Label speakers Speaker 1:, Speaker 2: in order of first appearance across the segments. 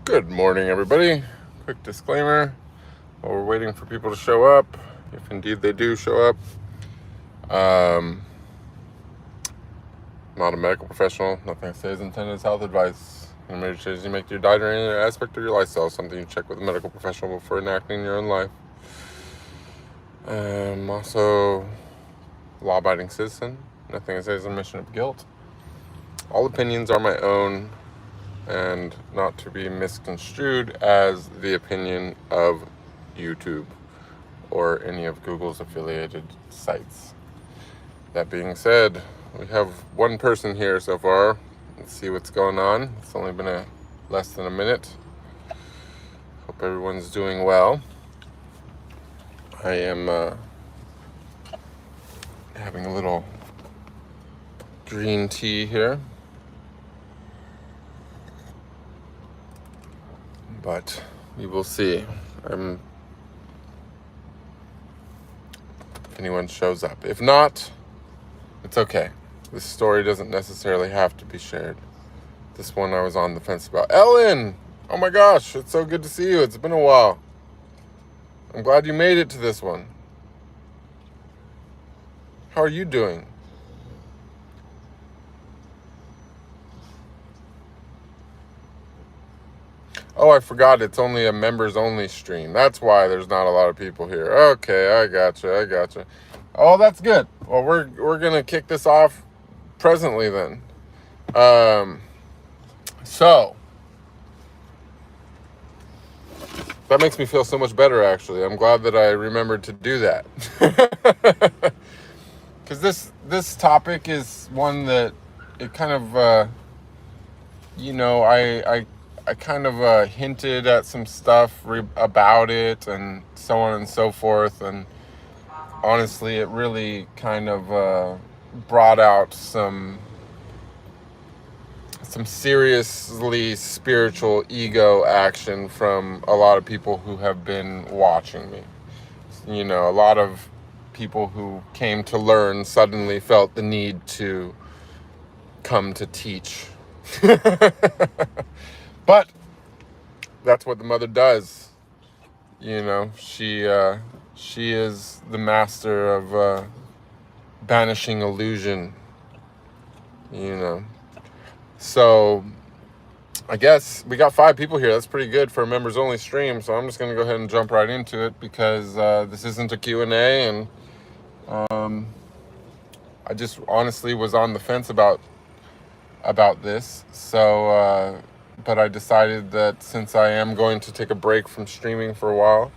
Speaker 1: Good morning, everybody. Quick disclaimer while we're waiting for people to show up, if indeed they do show up. Not a medical professional. Nothing I say is intended as health advice. Any major changes you make to your diet or any other aspect of your lifestyle is something you check with a medical professional before enacting your own life. Also, law-abiding citizen. Nothing I say is a mission of guilt. All opinions are my own and not to be misconstrued as the opinion of YouTube or any of Google's affiliated sites. That being said, we have one person here so far. Let's see what's going on. It's only been less than a minute. Hope everyone's doing well. I am having a little green tea here. But we will see. If anyone shows up. If not, it's okay. This story doesn't necessarily have to be shared. This one I was on the fence about. Ellen! Oh my gosh, it's so good to see you. It's been a while. I'm glad you made it to this one. How are you doing? Oh, I forgot it's only a members-only stream. That's why there's not a lot of people here. Okay, I gotcha. Oh, that's good. Well, we're gonna kick this off presently then. So that makes me feel so much better, actually. I'm glad that I remembered to do that. Because this topic is one that it kind of, I kind of hinted at some stuff about it and so on and so forth. And honestly, it really kind of brought out some seriously spiritual ego action from a lot of people who have been watching me. You know, a lot of people who came to learn suddenly felt the need to come to teach. But that's what the mother does. You know, she is the master of banishing illusion. You know. So I guess we got 5 people here. That's pretty good for a members only stream. So I'm just going to go ahead and jump right into it because this isn't a Q&A, and I just honestly was on the fence about this. So but I decided that since I am going to take a break from streaming for a while,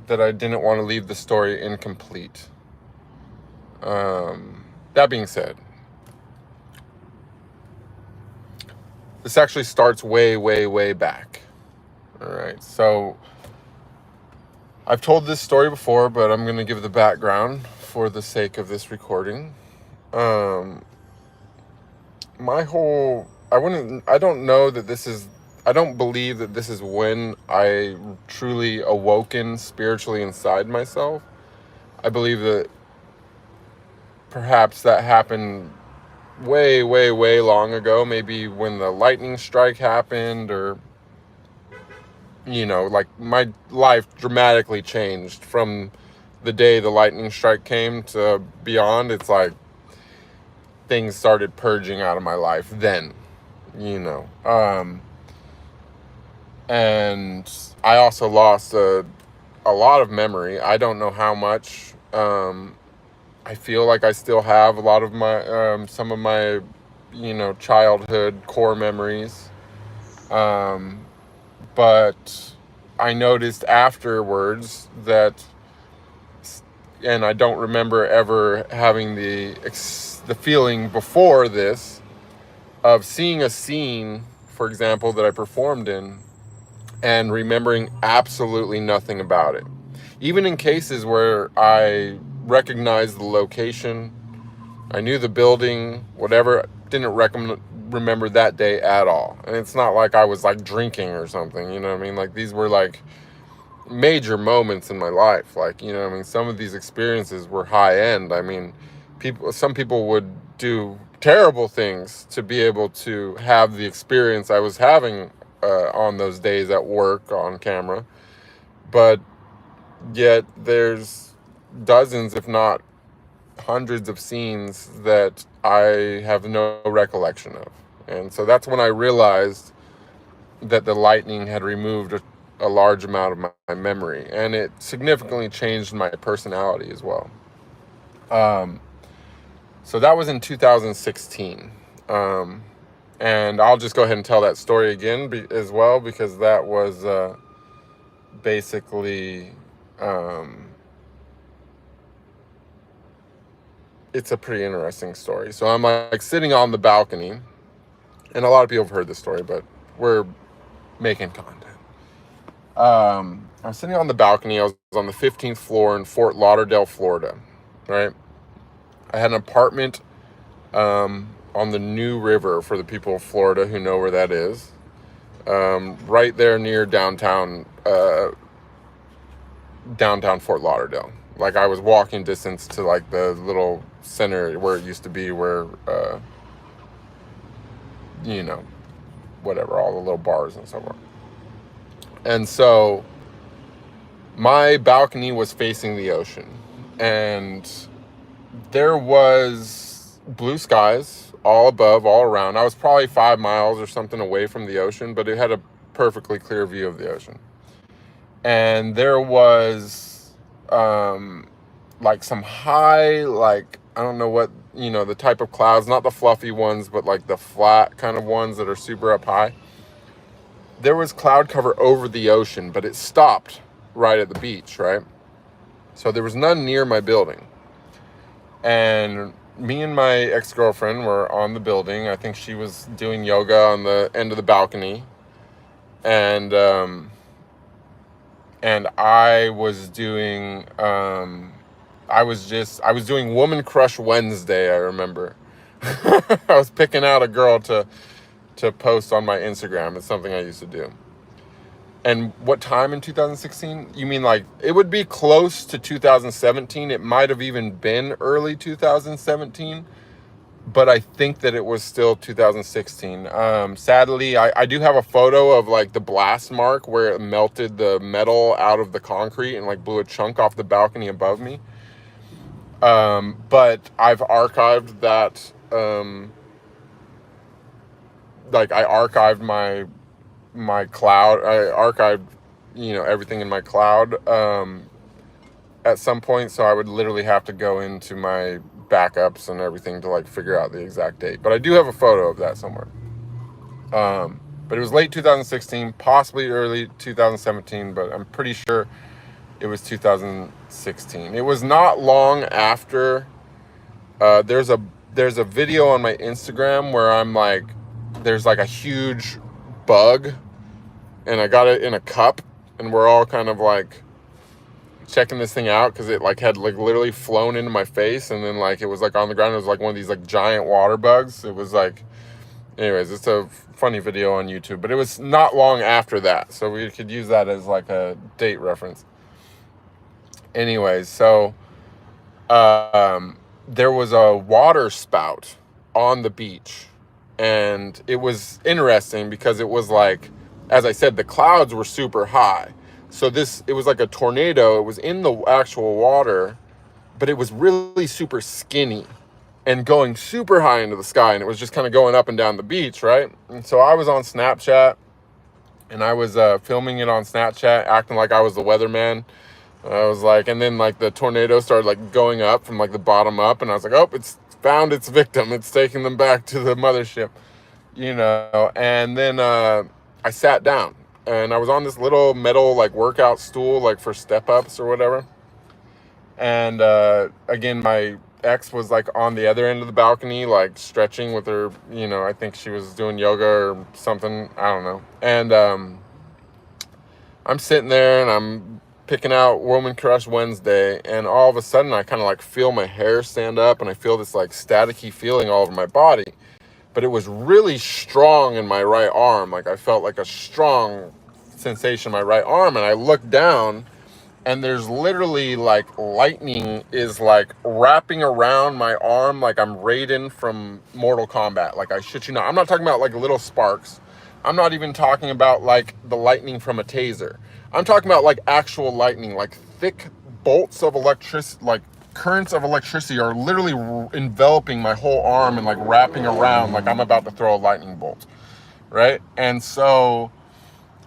Speaker 1: that I didn't want to leave the story incomplete. That being said, this actually starts way back. All right, so I've told this story before, but I'm going to give the background for the sake of this recording. I don't believe that this is when I truly awoken spiritually inside myself. I believe that perhaps that happened way long ago, maybe when the lightning strike happened, or, you know, like my life dramatically changed from the day the lightning strike came to beyond. It's like things started purging out of my life then, you know. And I also lost a lot of memory. I don't know how much. I feel like I still have a lot of my, some of my, you know, childhood core memories. But I noticed afterwards that, and I don't remember ever having the feeling before this of seeing a scene, for example, that I performed in and remembering absolutely nothing about it. Even in cases where I recognized the location, I knew the building, whatever, didn't remember that day at all. And it's not like I was like drinking or something, you know what I mean? Like these were like major moments in my life. Like, you know what I mean? Some of these experiences were high end. I mean, some people would do terrible things to be able to have the experience I was having on those days at work on camera. But yet there's dozens, if not hundreds of scenes that I have no recollection of. And so that's when I realized that the lightning had removed a large amount of my memory, and it significantly changed my personality as well. So that was in 2016. And I'll just go ahead and tell that story again as well, because that was basically, it's a pretty interesting story. So I'm like sitting on the balcony, and a lot of people have heard this story, but we're making content. I was sitting on the balcony. I was on the 15th floor in Fort Lauderdale, Florida, right? I had an apartment on the New River, for the people of Florida who know where that is, right there near downtown Fort Lauderdale. Like, I was walking distance to like the little center where it used to be, where you know, whatever, all the little bars and so on. And so my balcony was facing the ocean, and there was blue skies all above, all around. I was probably 5 miles or something away from the ocean, but it had a perfectly clear view of the ocean. And there was like some high, like, I don't know what, you know, the type of clouds, not the fluffy ones, but like the flat kind of ones that are super up high. There was cloud cover over the ocean, but it stopped right at the beach, right? So there was none near my building. And me and my ex-girlfriend were on the building. I think she was doing yoga on the end of the balcony. And I was doing, I was doing Woman Crush Wednesday, I remember. I was picking out a girl to post on my Instagram. It's something I used to do. And what time in 2016? You mean like, it would be close to 2017. It might have even been early 2017, but I think that it was still 2016. Sadly, I do have a photo of like the blast mark where it melted the metal out of the concrete and like blew a chunk off the balcony above me. But I've archived that, like I archived my cloud. I archived, you know, everything in my cloud at some point, so I would literally have to go into my backups and everything to like figure out the exact date. But I do have a photo of that somewhere. But it was late 2016, possibly early 2017, but I'm pretty sure it was 2016. It was not long after. There's a video on my Instagram where I'm like, there's like a huge bug, and I got it in a cup, and we're all kind of like checking this thing out, because it like had like literally flown into my face, and then like it was like on the ground. It was like one of these like giant water bugs. It was like, anyways, it's a funny video on YouTube, but it was not long after that, so we could use that as like a date reference. Anyways, so there was a water spout on the beach, and it was interesting because it was like, as I said, the clouds were super high. So it was like a tornado. It was in the actual water, but it was really super skinny and going super high into the sky. And it was just kind of going up and down the beach, right? And so I was on Snapchat, and I was filming it on Snapchat, acting like I was the weatherman. I was like, and then like the tornado started like going up from like the bottom up, and I was like, oh, it's found its victim. It's taking them back to the mothership, you know. And then I sat down, and I was on this little metal like workout stool, like for step ups or whatever. And again, my ex was like on the other end of the balcony, like stretching with her, you know, I think she was doing yoga or something, I don't know. And I'm sitting there, and I'm picking out Woman Crush Wednesday, and all of a sudden I kind of like feel my hair stand up, and I feel this like staticky feeling all over my body. But it was really strong in my right arm. Like I felt like a strong sensation in my right arm, and I looked down, and there's literally like lightning is like wrapping around my arm like I'm Raiden from Mortal Kombat. Like, I shit you not. I'm not talking about like little sparks. I'm not even talking about like the lightning from a taser. I'm talking about like actual lightning, like thick bolts of electricity, like currents of electricity are literally enveloping my whole arm and like wrapping around like I'm about to throw a lightning bolt, right? And so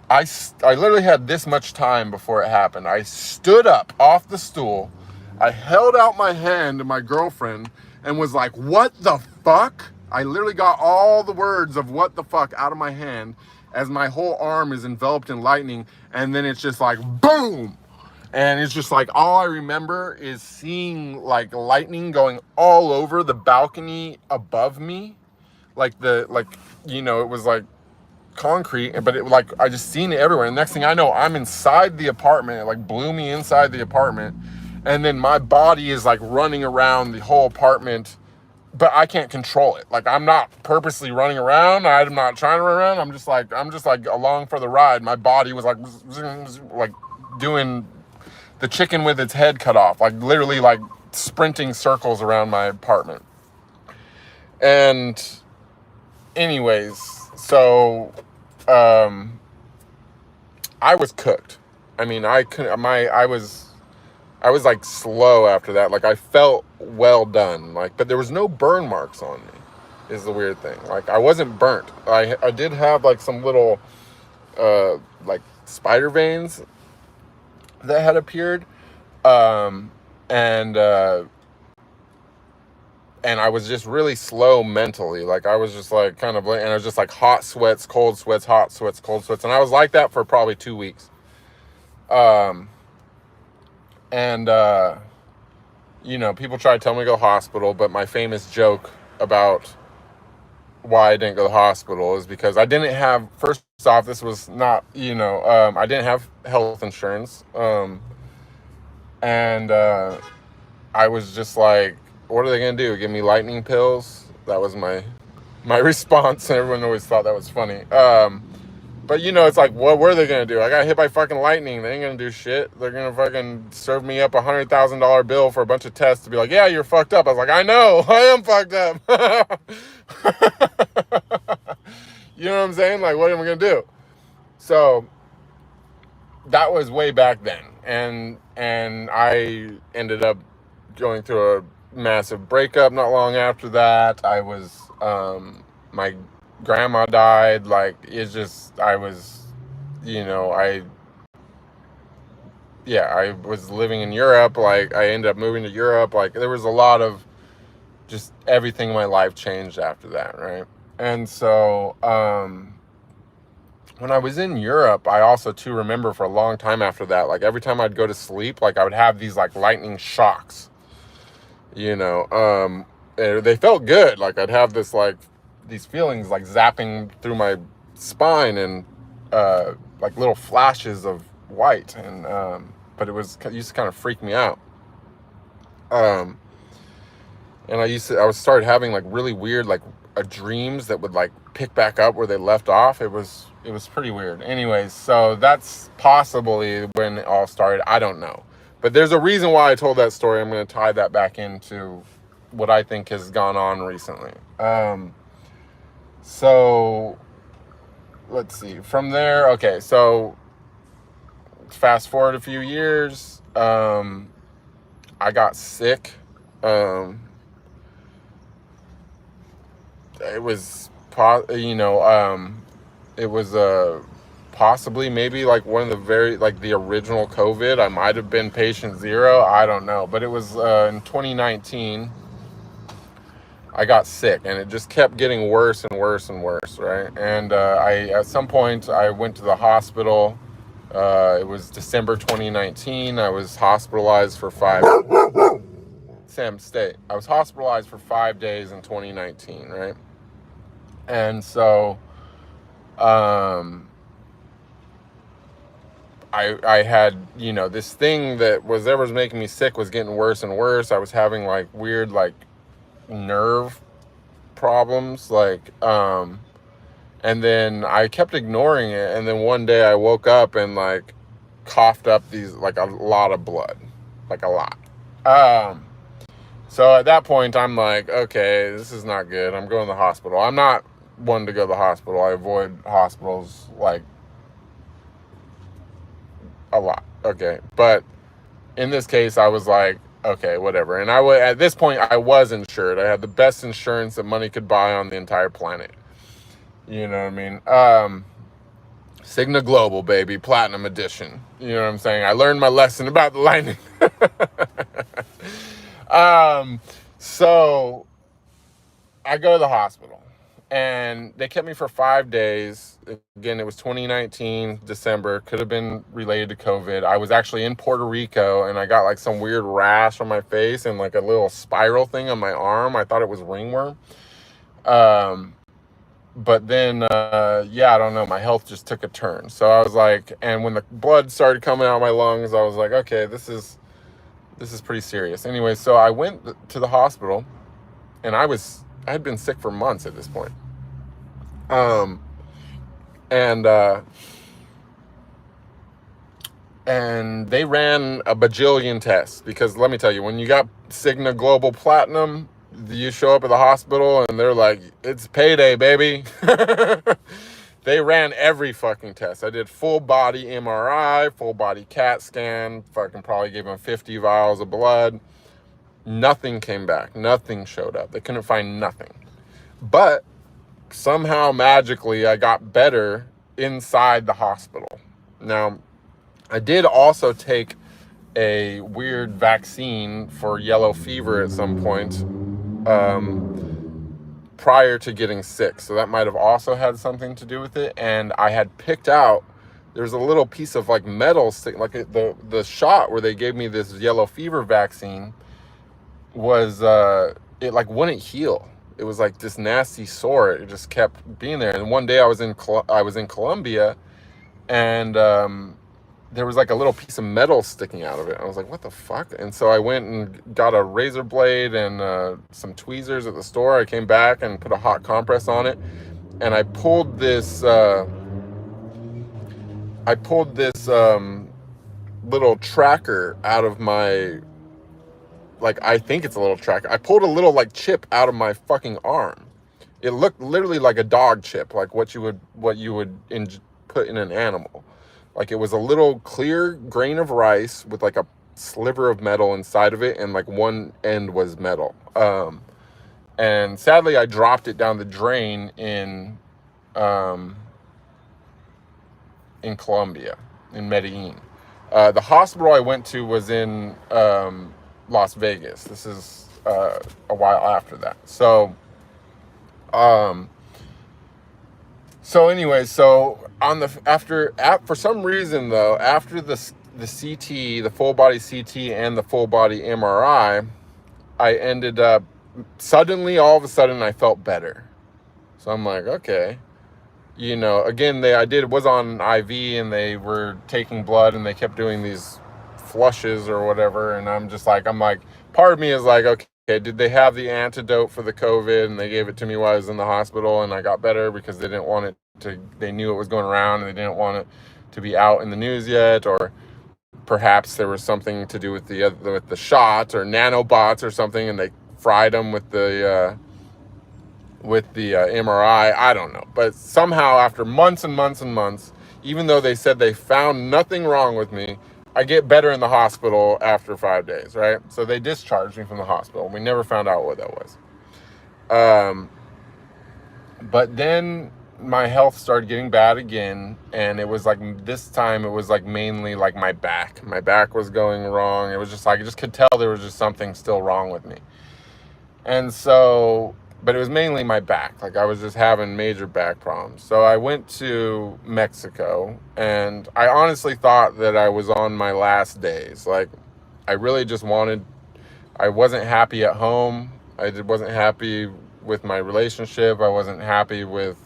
Speaker 1: I literally had this much time before it happened. I stood up off the stool, I held out my hand to my girlfriend and was like, what the fuck? I literally got all the words of what the fuck out of my hand as my whole arm is enveloped in lightning, and then it's just like boom. And it's just like, all I remember is seeing like lightning going all over the balcony above me. Like it was like concrete, but it like, I just seen it everywhere. And next thing I know, I'm inside the apartment. It like blew me inside the apartment. And then my body is like running around the whole apartment, but I can't control it. Like, I'm not purposely running around. I'm not trying to run around. I'm just like along for the ride. My body was like doing the chicken with its head cut off, like literally like sprinting circles around my apartment. And anyways, so I was cooked. I mean, I was like slow after that. Like, I felt well done. Like, but there was no burn marks on me, is the weird thing. Like, I wasn't burnt. I did have like some little like spider veins that had appeared. And I was just really slow mentally. Like, I was just like and I was just like hot sweats, cold sweats, hot sweats, cold sweats. And I was like that for probably 2 weeks. People try to tell me to go to the hospital, but my famous joke about why I didn't go to the hospital is because I didn't have, first off, this was not, I didn't have health insurance. I was just like, what are they going to do? Give me lightning pills? That was my response. And everyone always thought that was funny. But it's like, what were they going to do? I got hit by fucking lightning. They ain't going to do shit. They're going to fucking serve me up $100,000 bill for a bunch of tests to be like, yeah, you're fucked up. I was like, I know, I am fucked up. You know what I'm saying? Like, what am I going to do? So that was way back then. And I ended up going through a massive breakup not long after that. I was, my grandma died. Like, it's just, I was, I was living in Europe. Like, I ended up moving to Europe. Like, there was a lot of just everything in my life changed after that, right? And so, when I was in Europe, I also too remember for a long time after that, like every time I'd go to sleep, like I would have these like lightning shocks, they felt good. Like, I'd have this like these feelings like zapping through my spine and like little flashes of white, and but it used to kind of freak me out. And I started having like really weird like dreams that would like pick back up where they left off. It was pretty weird. Anyways, so that's possibly when it all started. I don't know, but there's a reason why I told that story. I'm going to tie that back into what I think has gone on recently. So let's see from there. Okay, so fast forward a few years. I got sick. It was it was possibly maybe like one of the the original COVID. I might have been patient zero. I don't know. But it was in 2019. I got sick, and it just kept getting worse and worse and worse, right? And at some point, I went to the hospital. It was December 2019. I was hospitalized for Sam, stay. I was hospitalized for 5 days in 2019, right? And so, I had, this thing that was making me sick was getting worse and worse. I was having like weird, like nerve problems, like, and then I kept ignoring it. And then one day I woke up and like, coughed up these, like a lot of blood, like a lot. So at that point, I'm like, okay, this is not good. I'm going to the hospital. I'm not one to go to the hospital. I avoid hospitals like a lot. Okay. But in this case, I was like, okay, whatever. And at this point, I was insured. I had the best insurance that money could buy on the entire planet. You know what I mean? Cigna Global, baby, Platinum Edition. You know what I'm saying? I learned my lesson about the lightning. So I go to the hospital, and they kept me for 5 days. Again, it was 2019, December. Could have been related to COVID. I was actually in Puerto Rico, and I got like some weird rash on my face and like a little spiral thing on my arm. I thought it was ringworm. But then, I don't know. My health just took a turn. So I was like, and when the blood started coming out of my lungs, I was like, okay, this is pretty serious. Anyway, so I went to the hospital, and I had been sick for months at this point. And they ran a bajillion tests, because let me tell you, when you got Cigna Global Platinum, you show up at the hospital and they're like, it's payday, baby. They ran every fucking test. I did full body MRI, full body CAT scan, fucking probably gave them 50 vials of blood. Nothing came back. Nothing showed up. They couldn't find nothing. But somehow magically I got better inside the hospital. Now, I did also take a weird vaccine for yellow fever at some point prior to getting sick. So that might have also had something to do with it. And I had picked out, there's a little piece of like metal, like the shot where they gave me this yellow fever vaccine was, it like wouldn't heal. It was like this nasty sore. It just kept being there. And one day I was in Colombia, and there was like a little piece of metal sticking out of it. I was like, what the fuck? And so I went and got a razor blade and some tweezers at the store. I came back and put a hot compress on it, and I pulled this little tracker out of my, like, I think it's a little tracker. I pulled a little like chip out of my fucking arm. It looked literally like a dog chip, like what you would put in an animal. Like, it was a little clear grain of rice with like a sliver of metal inside of it, and like one end was metal. And sadly, I dropped it down the drain in Colombia, in Medellin. The hospital I went to was in Las Vegas. This is a while after that. So anyway, for some reason though, after the CT, the full body CT and the full body MRI, I ended up all of a sudden I felt better. So I'm like, okay, again, was on IV, and they were taking blood, and they kept doing these flushes or whatever. And I'm like, part of me is like, okay, did they have the antidote for the COVID, and they gave it to me while I was in the hospital, and I got better because they didn't want it they knew it was going around, and they didn't want it to be out in the news yet, or perhaps there was something to do with the shot or nanobots or something, and they fried them with the MRI. I don't know, but somehow after months and months and months, even though they said they found nothing wrong with me, I get better in the hospital after 5 days, right? So they discharged me from the hospital. We never found out what that was. But then my health started getting bad again, and it was like, this time it was like mainly like my back. My back was going wrong. It was just like, I just could tell there was just something still wrong with me. And so, but it was mainly my back. Like, I was just having major back problems. So I went to Mexico, and I honestly thought that I was on my last days. Like, I really just I wasn't happy at home. I wasn't happy with my relationship. I wasn't happy with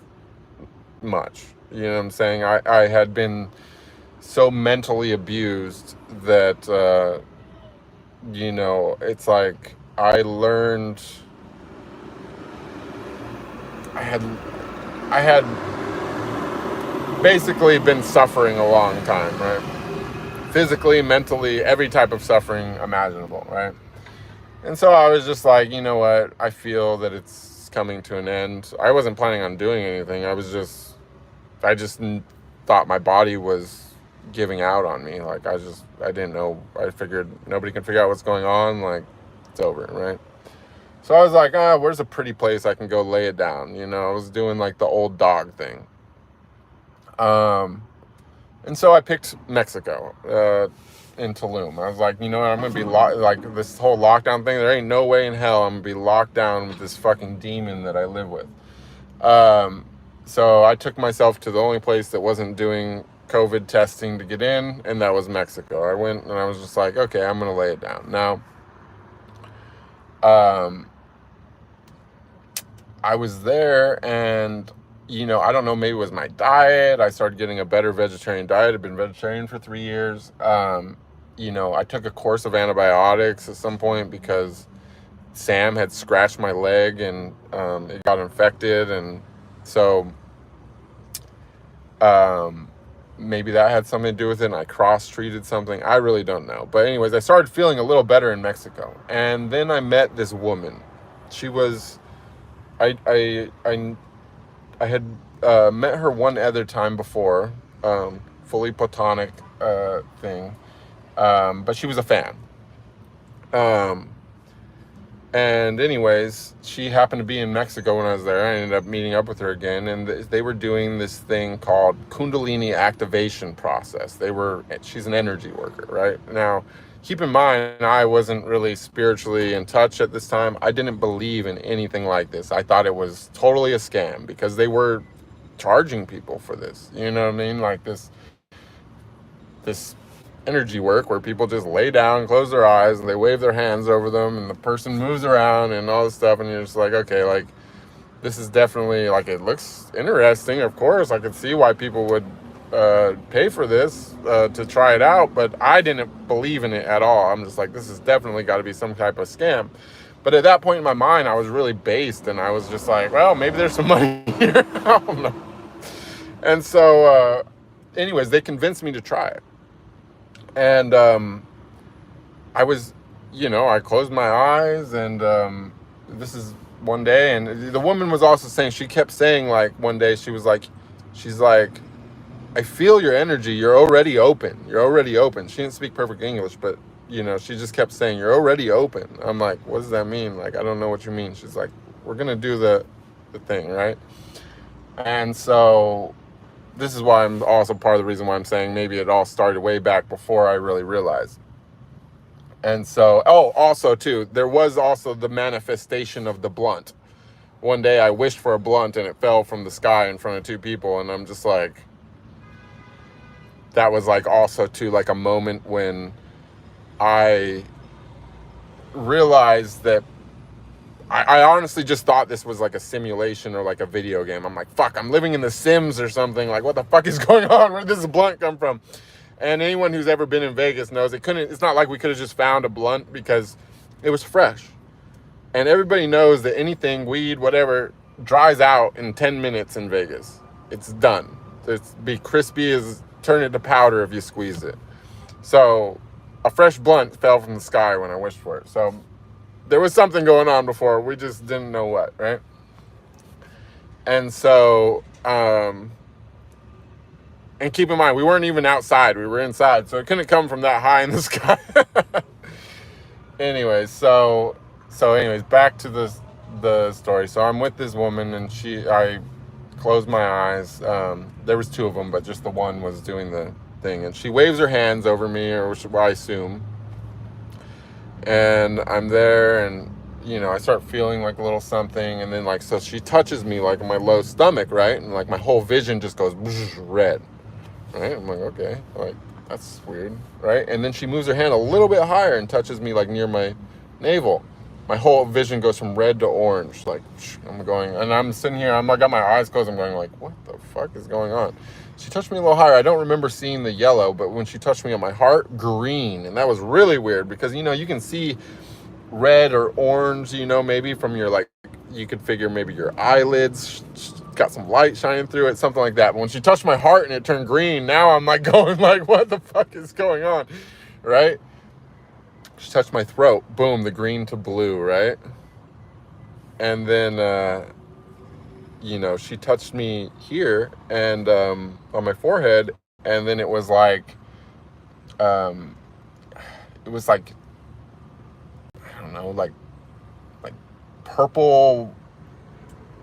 Speaker 1: much. You know what I'm saying? I had been so mentally abused that, it's like I learned... I had basically been suffering a long time, right? physically, mentally, every type of suffering imaginable, right? And so I was just like, you know what? I feel that it's coming to an end. I wasn't planning on doing anything. I just thought my body was giving out on me. Like, I didn't know. I figured nobody can figure out what's going on. Like, it's over, right? So I was like, where's a pretty place I can go lay it down? You know, I was doing like the old dog thing. And so I picked Mexico, in Tulum. I was like, you know what, I'm going to be like this whole lockdown thing. There ain't no way in hell I'm going to be locked down with this fucking demon that I live with. So I took myself to the only place that wasn't doing COVID testing to get in, and that was Mexico. I went and I was just like, okay, I'm going to lay it down. Now, I was there, and, you know, I don't know, maybe it was my diet. I started getting a better vegetarian diet. I've been vegetarian for 3 years. You know, I took a course of antibiotics at some point because Sam had scratched my leg, and it got infected, and so maybe that had something to do with it, and I cross-treated something. I really don't know. But anyways, I started feeling a little better in Mexico, and then I met this woman. She was... I had met her one other time before, fully platonic thing, but she was a fan. And anyways, she happened to be in Mexico when I was there. I ended up meeting up with her again, and they were doing this thing called Kundalini activation process. She's an energy worker, right? Now, keep in mind, I wasn't really spiritually in touch at this time. I didn't believe in anything like this. I thought it was totally a scam because they were charging people for this. You know what I mean? Like this energy work where people just lay down, close their eyes, and they wave their hands over them, and the person moves around and all this stuff, and you're just like, okay, like, this is definitely, like, it looks interesting. Of course, I could see why people would pay for this to try it out, but I didn't believe in it at all. I'm just like, this has definitely got to be some type of scam. But at that point in my mind, I was really based, and I was just like, well, maybe there's some money here. I don't know. And so, anyways, they convinced me to try it. And I was, you know, I closed my eyes, and this is one day, and the woman was also saying, she kept saying, like, one day, she's like, I feel your energy. You're already open. You're already open. She didn't speak perfect English, but, you know, she just kept saying, you're already open. I'm like, what does that mean? Like, I don't know what you mean. She's like, we're going to do the thing, right? And so this is why I'm also part of the reason why I'm saying maybe it all started way back before I really realized. And so, also too, there was also the manifestation of the blunt. One day I wished for a blunt and it fell from the sky in front of two people, and I'm just like, that was like also too like a moment when I realized that I honestly just thought this was like a simulation or like a video game. I'm like, fuck, I'm living in The Sims or something. Like, what the fuck is going on? Where did this blunt come from? And anyone who's ever been in Vegas knows it's not like we could have just found a blunt, because it was fresh. And everybody knows that anything, weed, whatever, dries out in 10 minutes in Vegas. It's done. It's be crispy as, turn it to powder if you squeeze it. So a fresh blunt fell from the sky when I wished for it. So there was something going on before. We just didn't know what, right? And so, and keep in mind, we weren't even outside. We were inside. So it couldn't come from that high in the sky. Anyways, so anyways, back to the story. So I'm with this woman, and I closed my eyes. There was two of them, but just the one was doing the thing. And she waves her hands over me, or I assume. And I'm there, and, you know, I start feeling like a little something, and then, like, so she touches me, like, in my low stomach, right? And, like, my whole vision just goes red, right? I'm like, okay, like, that's weird, right? And then she moves her hand a little bit higher and touches me, like, near my navel. My whole vision goes from red to orange, like, I'm going, and I'm sitting here, I got my eyes closed, I'm going, like, what the fuck is going on? She touched me a little higher. I don't remember seeing the yellow, but when she touched me on my heart, green. And that was really weird because, you know, you can see red or orange, you know, maybe from your, like, you could figure maybe your eyelids got some light shining through it, something like that. But when she touched my heart and it turned green, now I'm like going like, what the fuck is going on, right? She touched my throat, boom, the green to blue, right? And then, you know, she touched me here and on my forehead, and then it was like, I don't know, like purple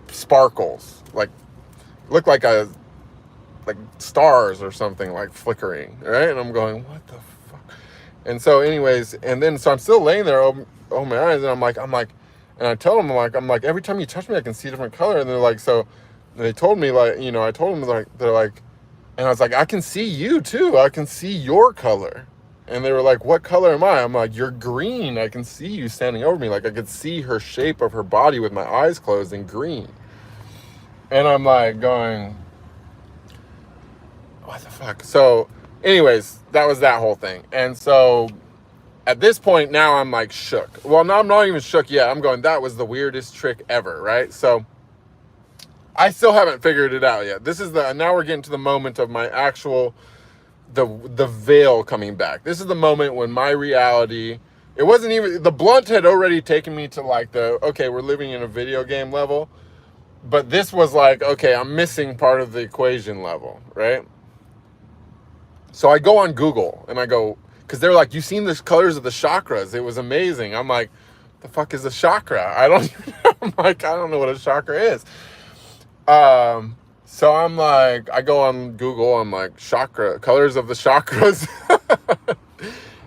Speaker 1: sparkles, like looked like stars or something, like flickering, right? And I'm going, what the fuck? And so anyways, and then so I'm still laying there, open my eyes, and I'm like, and I tell them, I'm like, every time you touch me, I can see a different color. And they're like, so they told me, like, you know, I told them, like, they're like, and I was like, I can see you too. I can see your color. And they were like, what color am I? I'm like, you're green. I can see you standing over me. Like, I could see her shape of her body with my eyes closed in green. And I'm like going, what the fuck? So anyways, that was that whole thing. And so at this point now I'm like shook. Well, no, I'm not even shook yet. I'm going, that was the weirdest trick ever, right? So I still haven't figured it out yet. This is now we're getting to the moment of my actual, the veil coming back. This is the moment when my reality, it wasn't even, the blunt had already taken me to like okay, we're living in a video game level. But this was like, okay, I'm missing part of the equation level, right? So I go on Google and I go, because they're like, you've seen the colors of the chakras. It was amazing. I'm like, the fuck is a chakra? I'm like, I don't know what a chakra is. So I'm like, I go on Google, I'm like, chakra, colors of the chakras.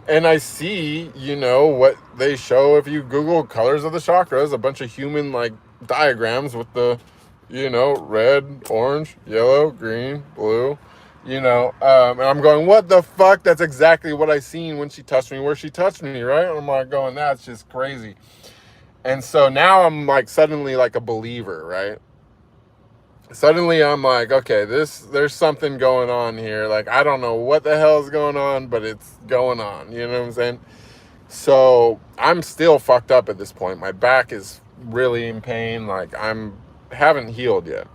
Speaker 1: And I see, you know, what they show if you Google colors of the chakras, a bunch of human, like, diagrams with the, you know, red, orange, yellow, green, blue, you know, and I'm going, what the fuck? That's exactly what I seen when she touched me, where she touched me, right? And I'm like going, that's just crazy. And so now I'm like suddenly like a believer, right? Suddenly I'm like, okay, there's something going on here. Like, I don't know what the hell is going on, but it's going on. You know what I'm saying? So I'm still fucked up at this point. My back is really in pain. Like, haven't healed yet.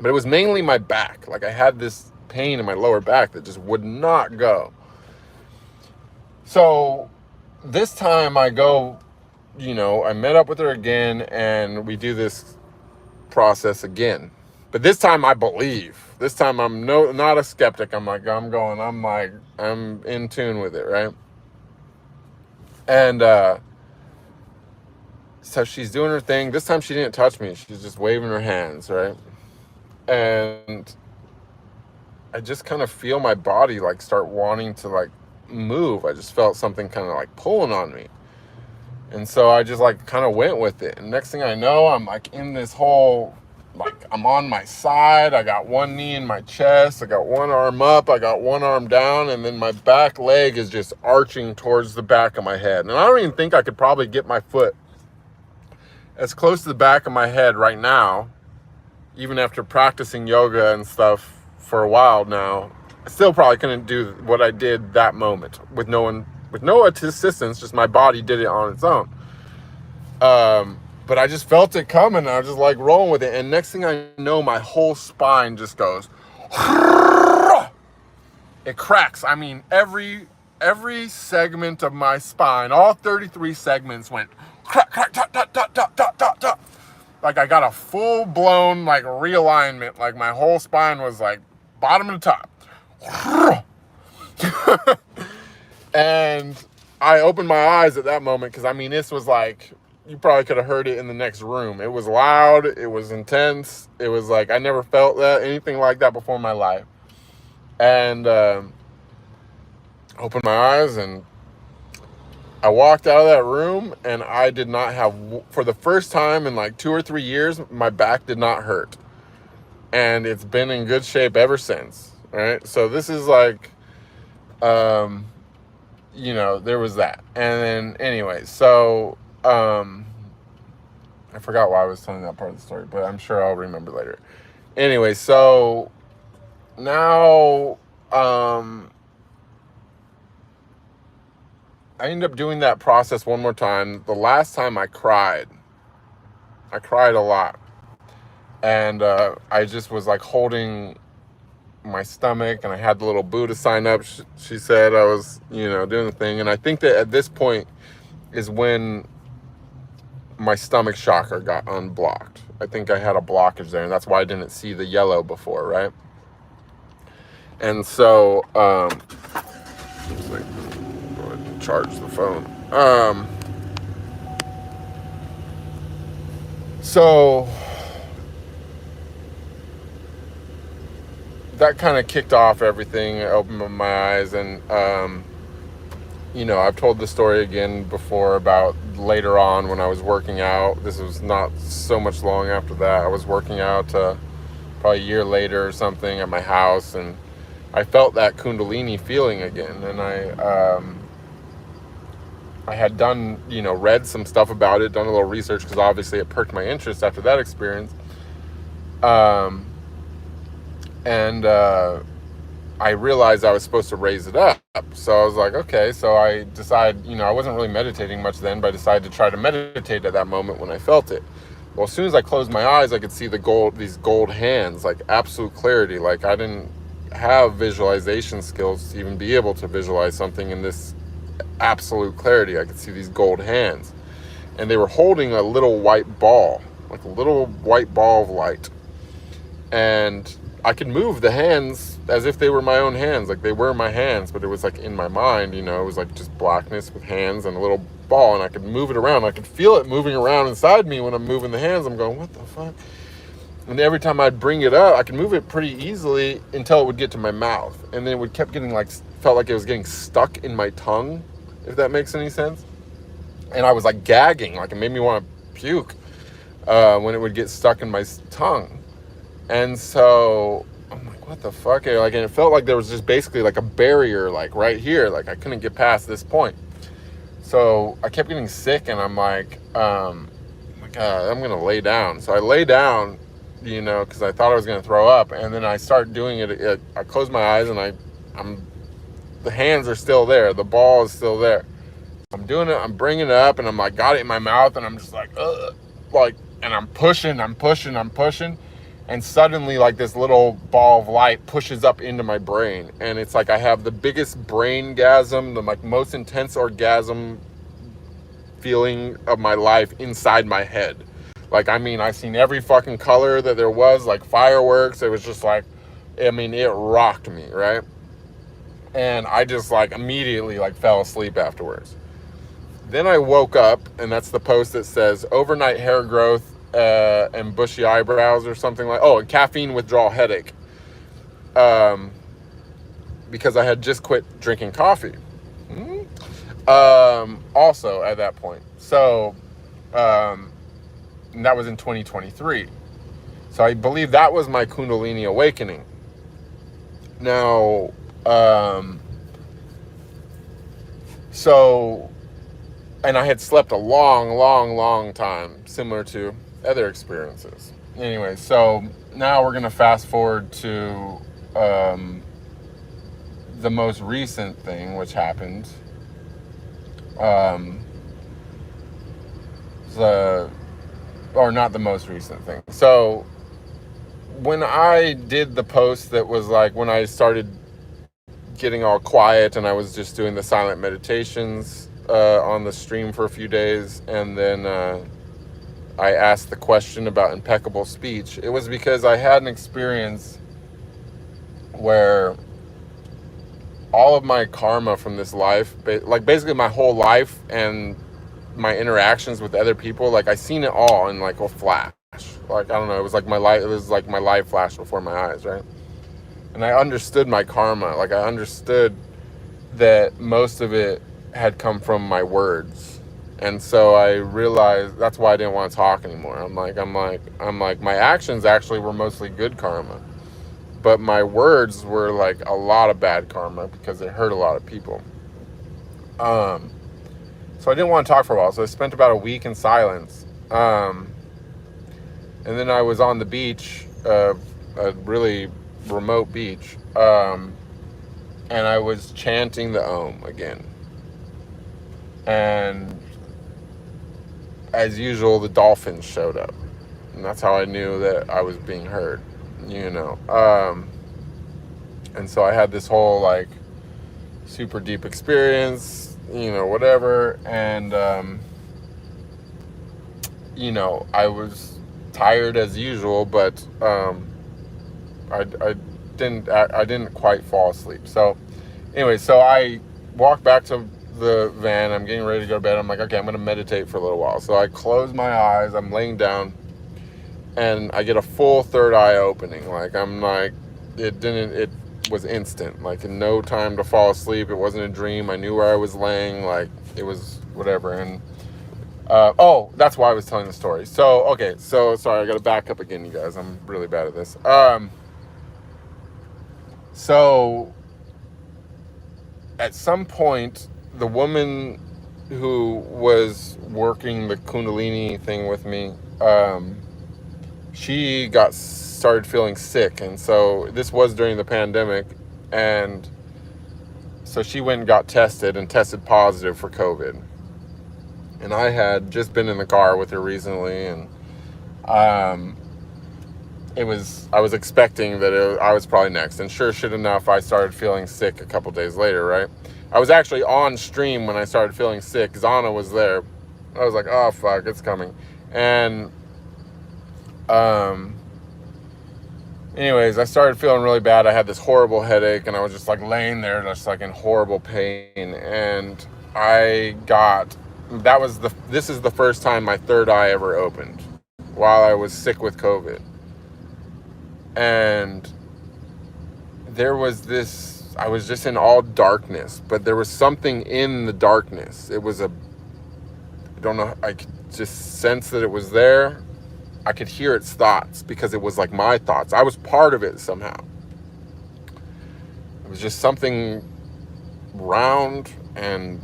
Speaker 1: But it was mainly my back. Like, I had this pain in my lower back that just would not go. So this time I go, you know, I met up with her again and we do this process again. But this time I believe. This time I'm not a skeptic. I'm in tune with it, right? And so she's doing her thing. This time she didn't touch me. She's just waving her hands, right? And I just kind of feel my body like start wanting to like move. I just felt something kind of like pulling on me. And so I just like kind of went with it. And next thing I know, I'm like in this whole, like I'm on my side. I got one knee in my chest. I got one arm up. I got one arm down. And then my back leg is just arching towards the back of my head. And I don't even think I could probably get my foot as close to the back of my head right now, even after practicing yoga and stuff for a while now. I still probably couldn't do what I did that moment with no assistance, just my body did it on its own. But I just felt it coming. I was just like rolling with it. And next thing I know, my whole spine just goes, it cracks. I mean, every segment of my spine, all 33 segments went crack, crack, tut, tut, tut, tut, tut, tut, tut. Like I got a full blown like realignment. Like my whole spine was like bottom to top. And I opened my eyes at that moment because I mean, this was like, you probably could have heard it in the next room. It was loud. It was intense. It was like, I never felt anything like that before in my life. And opened my eyes and I walked out of that room and I did not have, for the first time in like 2 or 3 years, my back did not hurt. And it's been in good shape ever since. Right. So this is like, you know, there was that. And then anyway, so, I forgot why I was telling that part of the story, but I'm sure I'll remember later. Anyway, so now, I ended up doing that process one more time. The last time I cried a lot. And I just was like holding my stomach, and I had the little Buddha sign up. She said I was, doing the thing. And I think that at this point is when my stomach chakra got unblocked. I think I had a blockage there, and that's why I didn't see the yellow before, right? And so, just like, go ahead and charge the phone. So that kind of kicked off everything. It opened my eyes, and I've told the story again before about later on when I was working out. This was not so much long after that. I was working out probably a year later or something at my house, and I felt that Kundalini feeling again. And I had done, read some stuff about it, done a little research, because obviously it perked my interest after that experience. And I realized I was supposed to raise it up. So I was like, okay. So I decided, I wasn't really meditating much then, but I decided to try to meditate at that moment when I felt it. Well, as soon as I closed my eyes, I could see these gold hands, like absolute clarity. Like I didn't have visualization skills to even be able to visualize something in this absolute clarity. I could see these gold hands, and they were holding a little white ball, like a little white ball of light. And I could move the hands as if they were my own hands, like they were my hands, but it was like in my mind, it was like just blackness with hands and a little ball, and I could move it around. I could feel it moving around inside me when I'm moving the hands. I'm going, what the fuck? And every time I'd bring it up, I could move it pretty easily until it would get to my mouth. And then it kept getting felt like it was getting stuck in my tongue, if that makes any sense. And I was like gagging, like it made me want to puke when it would get stuck in my tongue. And so I'm like, what the fuck? And it felt like there was just basically like a barrier, like right here, like I couldn't get past this point. So I kept getting sick, and I'm like, I'm gonna lay down. So I lay down, because I thought I was gonna throw up, and then I start doing it. I close my eyes, and the hands are still there, the ball is still there. I'm doing it. I'm bringing it up, and I'm like, got it in my mouth, and I'm just like, and I'm pushing. And suddenly, like, this little ball of light pushes up into my brain. And it's like I have the biggest brain-gasm, the most intense orgasm feeling of my life inside my head. Like, I've seen every fucking color that there was, like fireworks. It was just like, it rocked me, right? And I just, immediately, fell asleep afterwards. Then I woke up, and that's the post that says, overnight hair growth, and bushy eyebrows or something and caffeine withdrawal headache, because I had just quit drinking coffee, also at that point. So and that was in 2023. So I believe that was my Kundalini awakening. Now and I had slept a long time, similar to other experiences. Anyway, so now we're going to fast forward to the most recent thing which happened. Or not the most recent thing. So when I did the post that was like when I started getting all quiet, and I was just doing the silent meditations on the stream for a few days, and then I asked the question about impeccable speech, it was because I had an experience where all of my karma from this life, basically my whole life and my interactions with other people, I seen it all in a flash. I don't know, it was like my life flashed before my eyes, right? And I understood my karma. I understood that most of it had come from my words. And so I realized that's why I didn't want to talk anymore. I'm like, my actions actually were mostly good karma, but my words were a lot of bad karma because they hurt a lot of people. So I didn't want to talk for a while. So I spent about a week in silence. And then I was on the beach, a really remote beach, and I was chanting the Om again. And as usual, the dolphins showed up. And that's how I knew that I was being heard, you know. And so I had this whole, like, super deep experience, you know, whatever. And, you know, I was tired as usual, but I didn't quite fall asleep. So anyway, so I walk back to the van. I'm getting ready to go to bed. I'm like, okay, I'm going to meditate for a little while. So I close my eyes. I'm laying down, and I get a full third eye opening. Like, I'm like, it was instant. Like, in no time to fall asleep. It wasn't a dream. I knew where I was laying. Like, it was whatever. And oh, that's why I was telling the story. So, okay, so sorry, I got to back up again, you guys. I'm really bad at this. So at some point, the woman who was working the Kundalini thing with me, she started feeling sick. And so this was during the pandemic. And so she went and got tested and tested positive for COVID. And I had just been in the car with her recently, and I was expecting that I was probably next. And sure shit enough, I started feeling sick a couple days later, right? I was actually on stream when I started feeling sick. Zana was there. I was like, oh fuck, it's coming. And anyways, I started feeling really bad. I had this horrible headache, and I was just like laying there, just like in horrible pain. And this is the first time my third eye ever opened while I was sick with COVID. And there was this, I was just in all darkness, but there was something in the darkness. It was I don't know, I could just sense that it was there. I could hear its thoughts because it was like my thoughts. I was part of it somehow. It was just something round and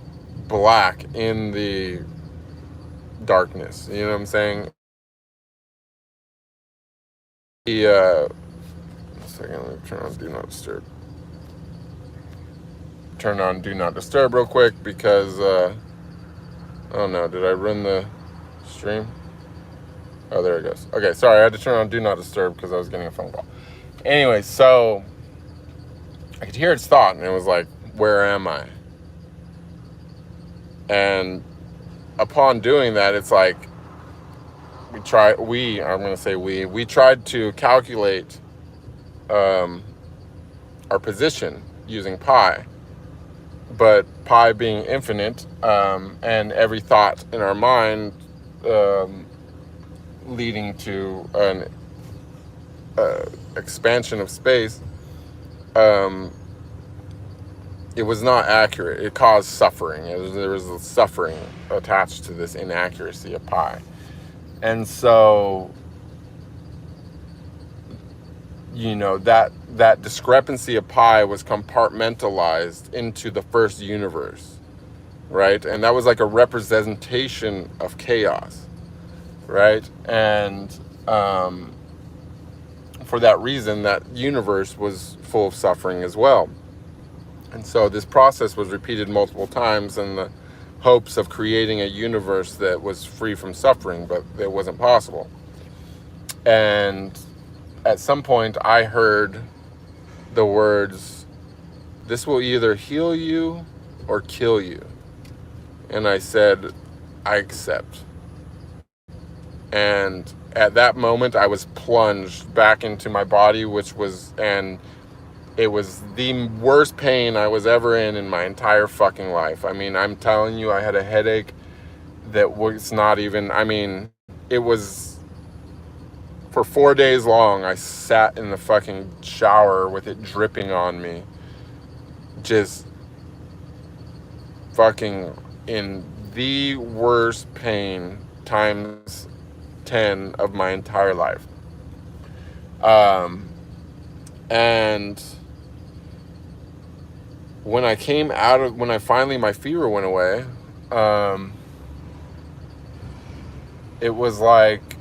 Speaker 1: black in the darkness. You know what I'm saying? A second, let me turn on Do Not Disturb. Turn on Do Not Disturb real quick because, oh no, did I run the stream? Oh, there it goes. Okay, sorry, I had to turn on Do Not Disturb because I was getting a phone call. Anyway, so I could hear its thought, and it was like, where am I? And upon doing that, it's like, we tried to calculate our position using pi, but pi being infinite, and every thought in our mind leading to an expansion of space, it was not accurate. It caused suffering. There was a suffering attached to this inaccuracy of pi. And so, you know, that discrepancy of pi was compartmentalized into the first universe, right? And that was like a representation of chaos, right? And for that reason, that universe was full of suffering as well. And so this process was repeated multiple times in the hopes of creating a universe that was free from suffering, but it wasn't possible. And at some point I heard the words, "This will either heal you or kill you." And I said, I accept. And at that moment I was plunged back into my body, it was the worst pain I was ever in my entire fucking life. I mean, I'm telling you, I had a headache that was not even, I mean, it was, for 4 days long, I sat in the fucking shower with it dripping on me. Just fucking in the worst pain times 10 of my entire life. And when I finally my fever went away, it was like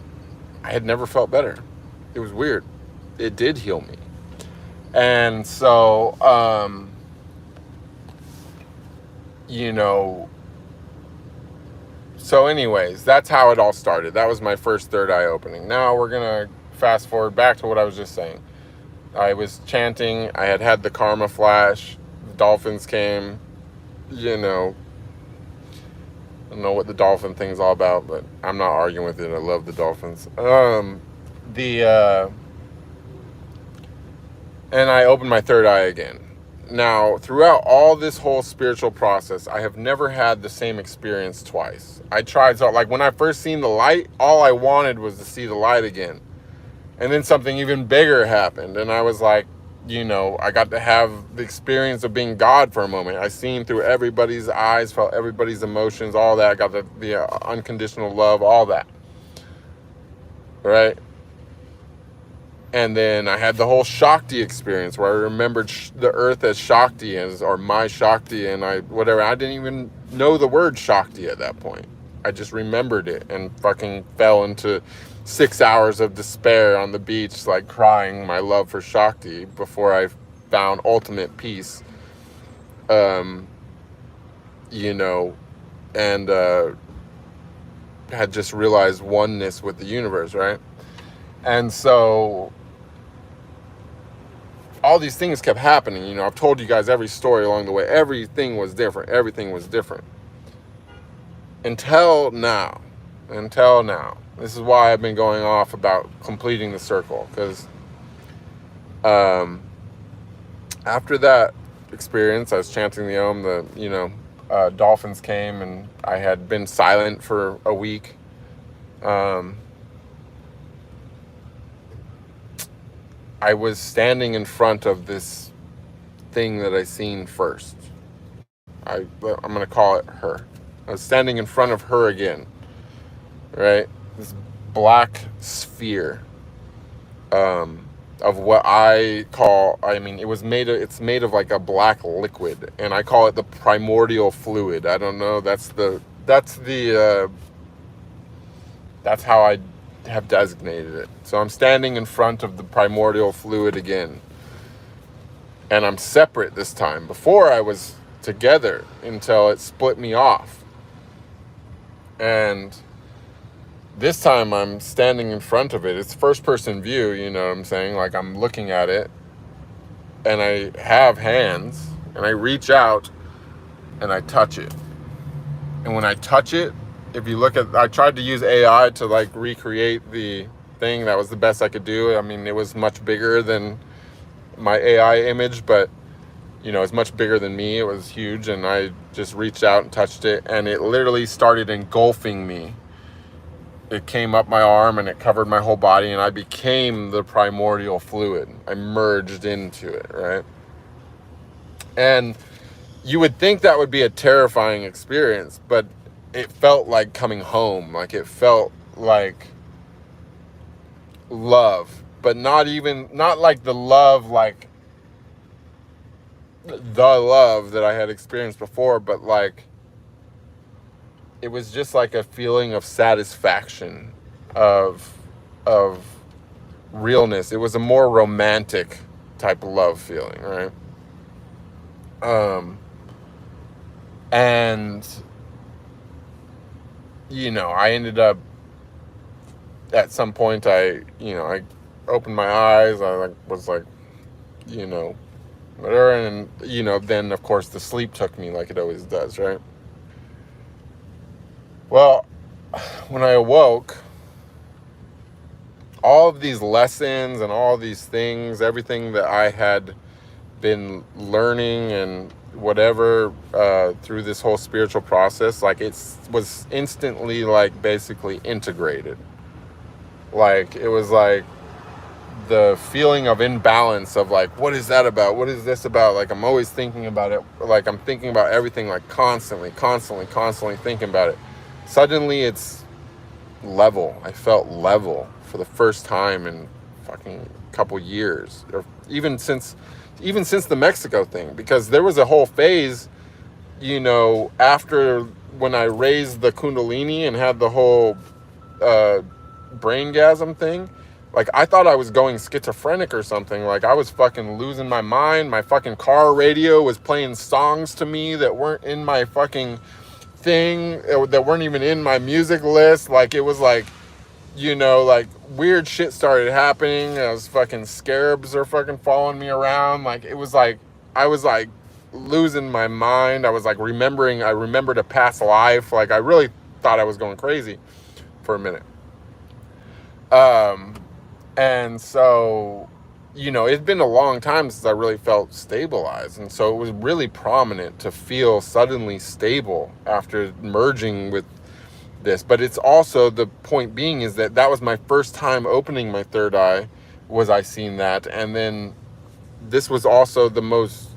Speaker 1: I had never felt better. It was weird. It did heal me. And so, you know, So anyways, that's how it all started. That was my first third eye opening. Now we're going to fast forward back to what I was just saying. I was chanting. I had the karma flash. The dolphins came. You know, I don't know what the dolphin thing's all about, but I'm not arguing with it. I love the dolphins. And I opened my third eye again. Now, throughout all this whole spiritual process, I have never had the same experience twice. I tried, so like when I first seen the light, all I wanted was to see the light again. And then something even bigger happened. And I was like, you know, I got to have the experience of being God for a moment. I seen through everybody's eyes, felt everybody's emotions, all that. I got the unconditional love, all that. Right? And then I had the whole Shakti experience where I remembered the earth as Shakti, or my Shakti, and I didn't even know the word Shakti at that point. I just remembered it and fucking fell into 6 hours of despair on the beach, like crying my love for Shakti before I found ultimate peace. You know, and had just realized oneness with the universe, right? And so all these things kept happening. You know, I've told you guys every story along the way. Everything was different. Everything was different. Until now. This is why I've been going off about completing the circle. Because after that experience, I was chanting the Om. Dolphins came and I had been silent for a week. I was standing in front of this thing that I seen first. I'm going to call it her. I was standing in front of her again, right? This black sphere of what I call, it's made of like a black liquid, and I call it the primordial fluid. I don't know, that's how I have designated it. So I'm standing in front of the primordial fluid again, and I'm separate this time. Before I was together until it split me off, and this time I'm standing in front of it. It's first person view, you know what I'm saying? Like I'm looking at it, and I have hands, and I reach out and I touch it. And when I touch it, if you look at, I tried to use AI to like recreate the thing. That was the best I could do. I mean, it was much bigger than my AI image, but you know, it's much bigger than me. It was huge, and I just reached out and touched it, and it literally started engulfing me. It came up my arm and it covered my whole body, and I became the primordial fluid. I merged into it, right? And you would think that would be a terrifying experience, but it felt like coming home. Like it felt like love, but not like the love, like the love that I had experienced before, but like it was just like a feeling of satisfaction, of realness. It was a more romantic type of love feeling, right? And you know, I ended up at some point, I opened my eyes. I was like, you know, whatever, and you know, then of course the sleep took me like it always does, right? Well, when I awoke, all of these lessons and all these things, everything that I had been learning and whatever through this whole spiritual process, like it was instantly like basically integrated. Like it was like the feeling of imbalance of like, what is that about? What is this about? Like I'm always thinking about it. Like I'm thinking about everything, like constantly thinking about it. Suddenly it's level. I felt level for the first time in fucking couple years, or even since the Mexico thing, because there was a whole phase, you know, after when I raised the Kundalini and had the whole braingasm thing. Like I thought I was going schizophrenic or something. Like I was fucking losing my mind. My fucking car radio was playing songs to me that weren't in my fucking thing that weren't even in my music list. Like, it was like, you know, like weird shit started happening. I was fucking scarabs are fucking following me around. Like, it was like, I was like losing my mind. I was like I remembered a past life. Like, I really thought I was going crazy for a minute. And so, you know, it's been a long time since I really felt stabilized. And so it was really prominent to feel suddenly stable after merging with this. But it's also, the point being is that was my first time opening my third eye, was I seen that. And then this was also the most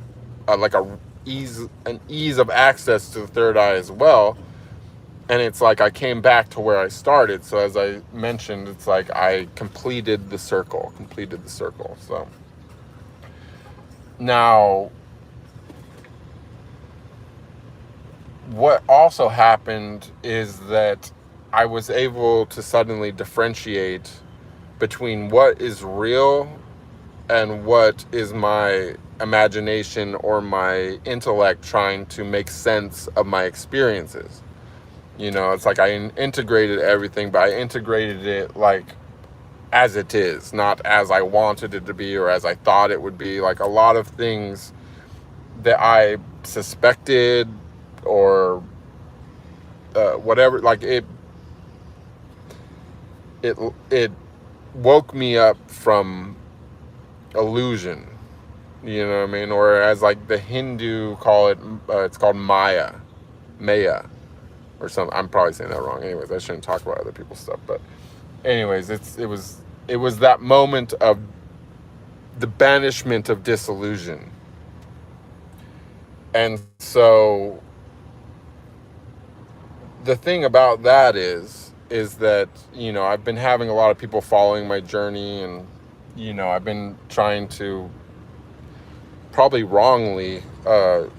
Speaker 1: like an ease of access to the third eye as well. And it's like I came back to where I started. So as I mentioned, it's like I completed the circle. So now, what also happened is that I was able to suddenly differentiate between what is real and what is my imagination or my intellect trying to make sense of my experiences. You know, it's like I integrated everything, but I integrated it like as it is, not as I wanted it to be or as I thought it would be. Like, a lot of things that I suspected or whatever, like it woke me up from illusion, you know what I mean? Or as like the Hindu call it, it's called Maya, or something. I'm probably saying that wrong. Anyways, I shouldn't talk about other people's stuff. But anyways, it was that moment of the banishment of dissolution. And so the thing about that is that, you know, I've been having a lot of people following my journey, and, you know, I've been trying to probably wrongly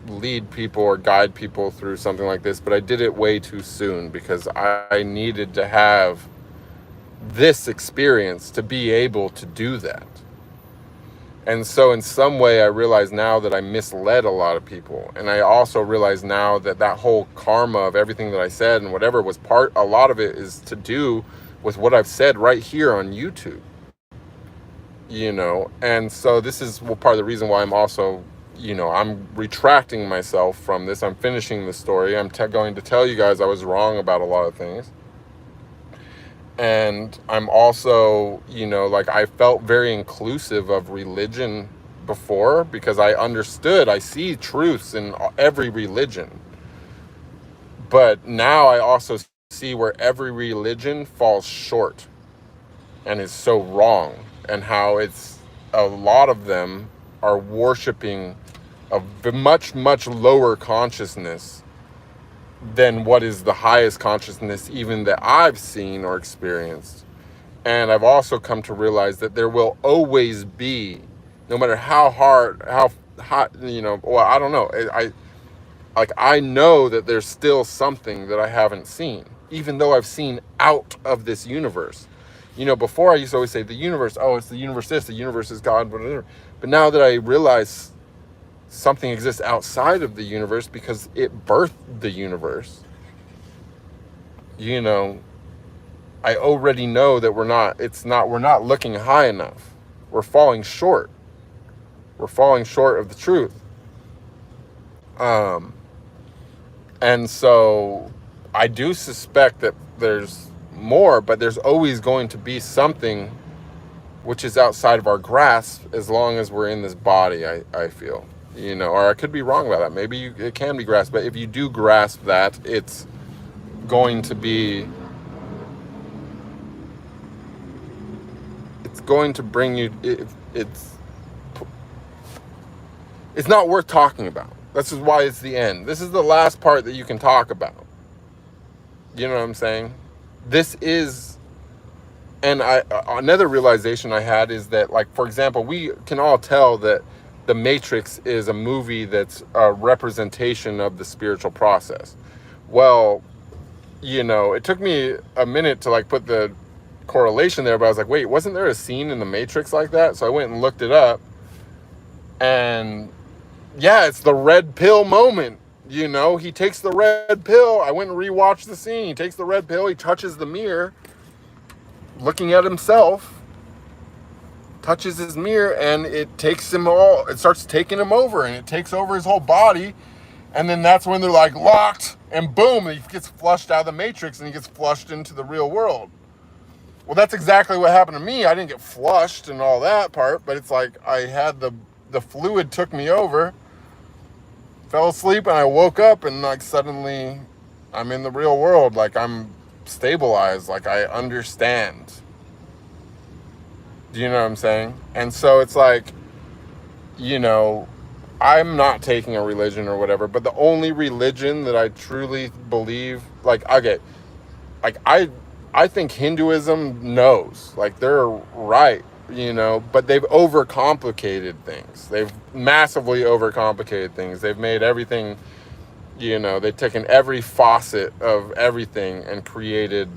Speaker 1: lead people or guide people through something like this, but I did it way too soon because I needed to have this experience to be able to do that. And so in some way I realize now that I misled a lot of people, and I also realize now that whole karma of everything that I said and whatever was a lot of it is to do with what I've said right here on YouTube. You know, and so this is part of the reason why I'm also, you know, I'm retracting myself from this. I'm finishing the story. I'm going to tell you guys I was wrong about a lot of things. And I'm also, you know, like, I felt very inclusive of religion before because I see truths in every religion. But now I also see where every religion falls short and is so wrong, and how a lot of them are worshiping a much, much lower consciousness than what is the highest consciousness even that I've seen or experienced. And I've also come to realize that there will always be, no matter how hot, you know, well, I don't know. I know that there's still something that I haven't seen, even though I've seen out of this universe. You know, before I used to always say the universe, oh, it's the universe this, the universe is God, whatever. But now that I realize something exists outside of the universe because it birthed the universe, you know, I already know that we're not looking high enough. We're falling short. We're falling short of the truth. And so I do suspect that there's more, but there's always going to be something which is outside of our grasp as long as we're in this body, I feel. You know, or I could be wrong about that. Maybe it can be grasped, but if you do grasp that, it's going to bring you, it's not worth talking about. This is why it's the end. This is the last part that you can talk about. You know what I'm saying? This is, and another realization I had is that, like, for example, we can all tell that The Matrix is a movie that's a representation of the spiritual process. Well, you know, it took me a minute to like put the correlation there, but I was like, wait, wasn't there a scene in The Matrix like that? So I went and looked it up, and yeah, it's the red pill moment. You know, he takes the red pill. I went and rewatched the scene. He takes the red pill. He touches the mirror, looking at himself, touches his mirror, and it takes him all, it starts taking him over, and it takes over his whole body. And then that's when they're like locked, and boom, he gets flushed out of the matrix and he gets flushed into the real world. Well, that's exactly what happened to me. I didn't get flushed and all that part, but it's like I had the fluid took me over, fell asleep, and I woke up, and like suddenly I'm in the real world. Like I'm stabilized, like I understand. Do you know what I'm saying? And so it's like, you know, I'm not taking a religion or whatever, but the only religion that I truly believe, like, okay, like I think Hinduism knows, like they're right, you know, but they've overcomplicated things. They've massively overcomplicated things. They've made everything, you know, they've taken every facet of everything and created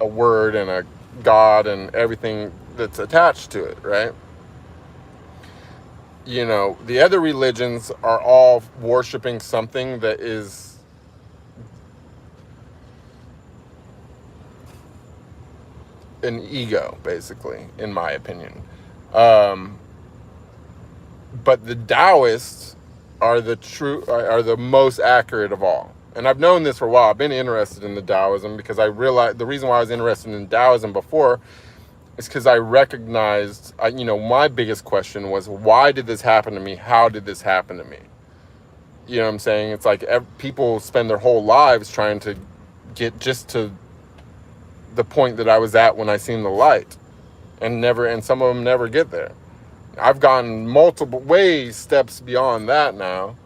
Speaker 1: a word and a God and everything that's attached to it, right? You know, the other religions are all worshiping something that is an ego, basically, in my opinion. But the Taoists are the most accurate of all. And I've known this for a while. I've been interested in the Taoism because I realized the reason why I was interested in Taoism before is because I recognized, you know, my biggest question was, why did this happen to me? How did this happen to me? You know what I'm saying? It's like people spend their whole lives trying to get just to the point that I was at when I seen the light, and some of them never get there. I've gone multiple steps beyond that now,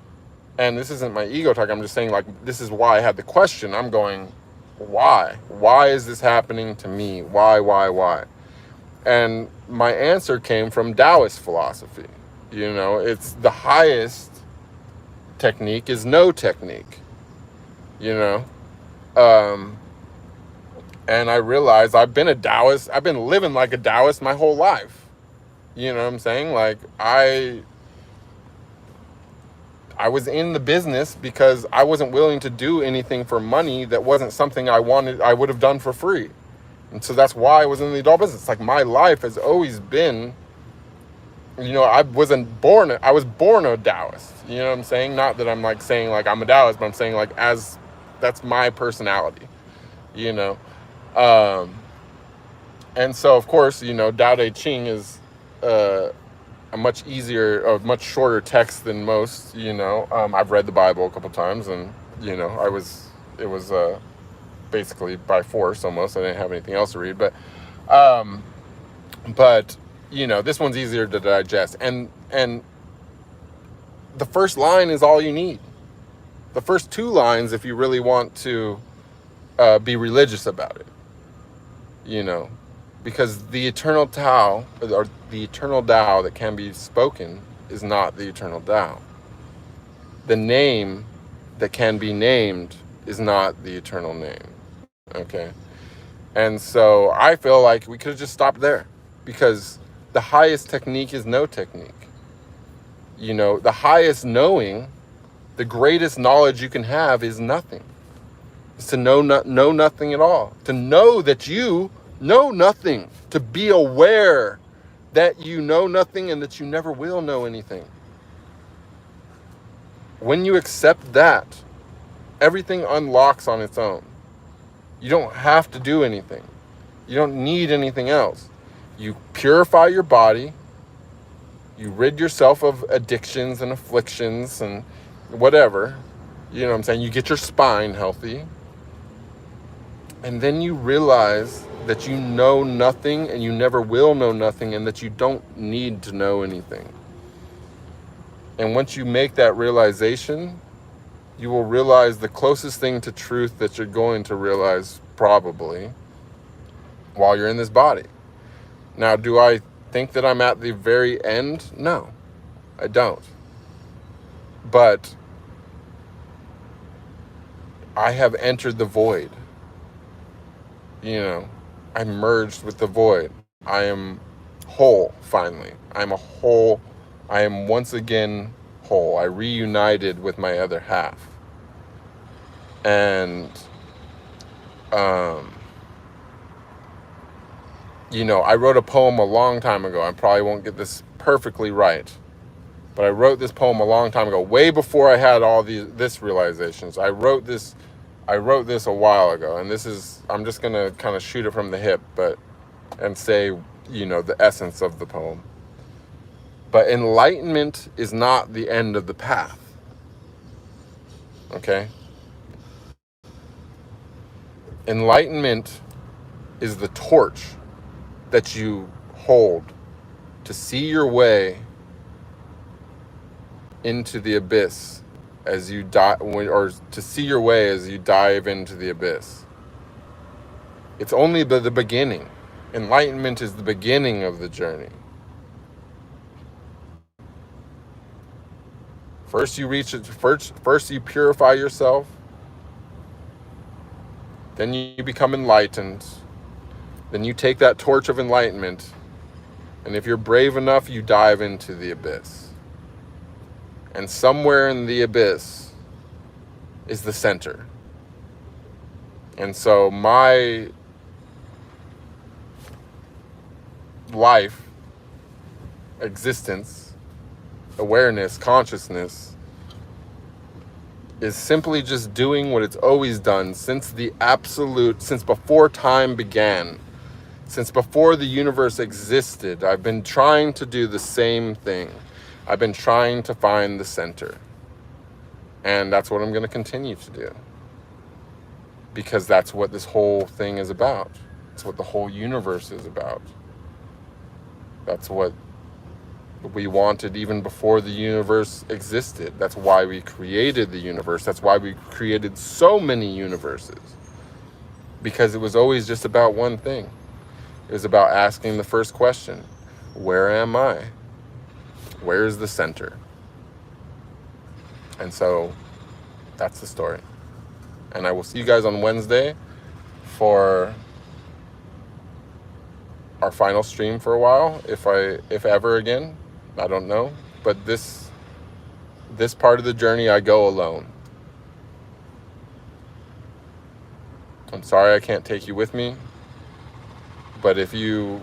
Speaker 1: and this isn't my ego talk. I'm just saying, like, this is why I had the question. I'm going, why? Why is this happening to me? Why? And my answer came from Taoist philosophy. You know, it's the highest technique is no technique, you know? And I realized I've been a Taoist. I've been living like a Taoist my whole life. You know what I'm saying? Like, I was in the business because I wasn't willing to do anything for money that wasn't something I would have done for free. And so that's why I was in the adult business. Like, my life has always been, you know, I was born a Taoist. You know what I'm saying? Not that I'm like saying like I'm a Taoist, but I'm saying like that's my personality, you know? And so of course, you know, Tao Te Ching is, a much much shorter text than most, you know. I've read the Bible a couple times, and, you know, it was basically by force almost. I didn't have anything else to read, but, you know, this one's easier to digest. And the first line is all you need. The first two lines, if you really want to be religious about it, you know, because the eternal Tao, or the eternal Tao that can be spoken, is not the eternal Tao. The name that can be named is not the eternal name. Okay? And so I feel like we could have just stopped there, because the highest technique is no technique. You know, the highest knowing, the greatest knowledge you can have is nothing. It's to know nothing at all. To know that you know nothing. To be aware that you know nothing and that you never will know anything. When you accept that, everything unlocks on its own. You don't have to do anything. You don't need anything else. You purify your body. You rid yourself of addictions and afflictions and whatever. You know what I'm saying? You get your spine healthy. And then you realize that you know nothing and you never will know nothing, and that you don't need to know anything. And once you make that realization, you will realize the closest thing to truth that you're going to realize, probably, while you're in this body. Now, do I think that I'm at the very end? No, I don't. But I have entered the void. You know, I merged with the void. I am whole, finally. I'm a whole. I am once again whole. I reunited with my other half. And, you know, I wrote a poem a long time ago. I probably won't get this perfectly right, but I wrote this poem a long time ago, way before I had all this realizations. I wrote this a while ago, and this is, I'm just going to kind of shoot it from the hip, and say, you know, the essence of the poem. But enlightenment is not the end of the path. Okay? Enlightenment is the torch that you hold to see your way into the abyss as you or to see your way as you dive into the abyss. It's only the beginning. Enlightenment is the beginning of the journey. First you reach it. First you purify yourself. Then you become enlightened. Then you take that torch of enlightenment, and if you're brave enough, you dive into the abyss. And somewhere in the abyss is the center. And so my life, existence, awareness, consciousness is simply just doing what it's always done since before time began. Since before the universe existed, I've been trying to do the same thing. I've been trying to find the center. And that's what I'm going to continue to do. Because that's what this whole thing is about. It's what the whole universe is about. That's what we wanted even before the universe existed. That's why we created the universe. That's why we created so many universes. Because it was always just about one thing. It was about asking the first question, where am I? Where is the center? And so that's the story. And I will see you guys on Wednesday for our final stream for a while, if ever again. I don't know. But this part of the journey, I go alone. I'm sorry I can't take you with me. But if you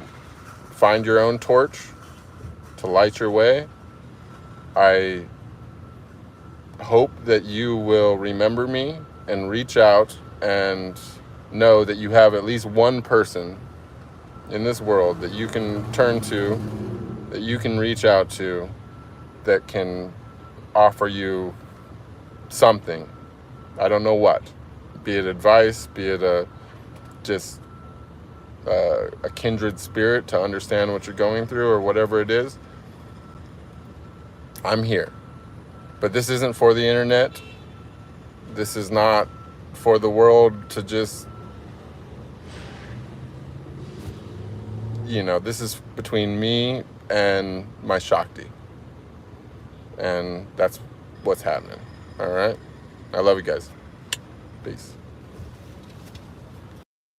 Speaker 1: find your own torch to light your way, I hope that you will remember me and reach out and know that you have at least one person in this world that you can turn to, that you can reach out to, that can offer you something. I don't know what. Be it advice, be it a kindred spirit to understand what you're going through or whatever it is. I'm here. But this isn't for the internet. This is not for the world to just, this is between me and my Shakti. And that's what's happening. All right? I love you guys. Peace.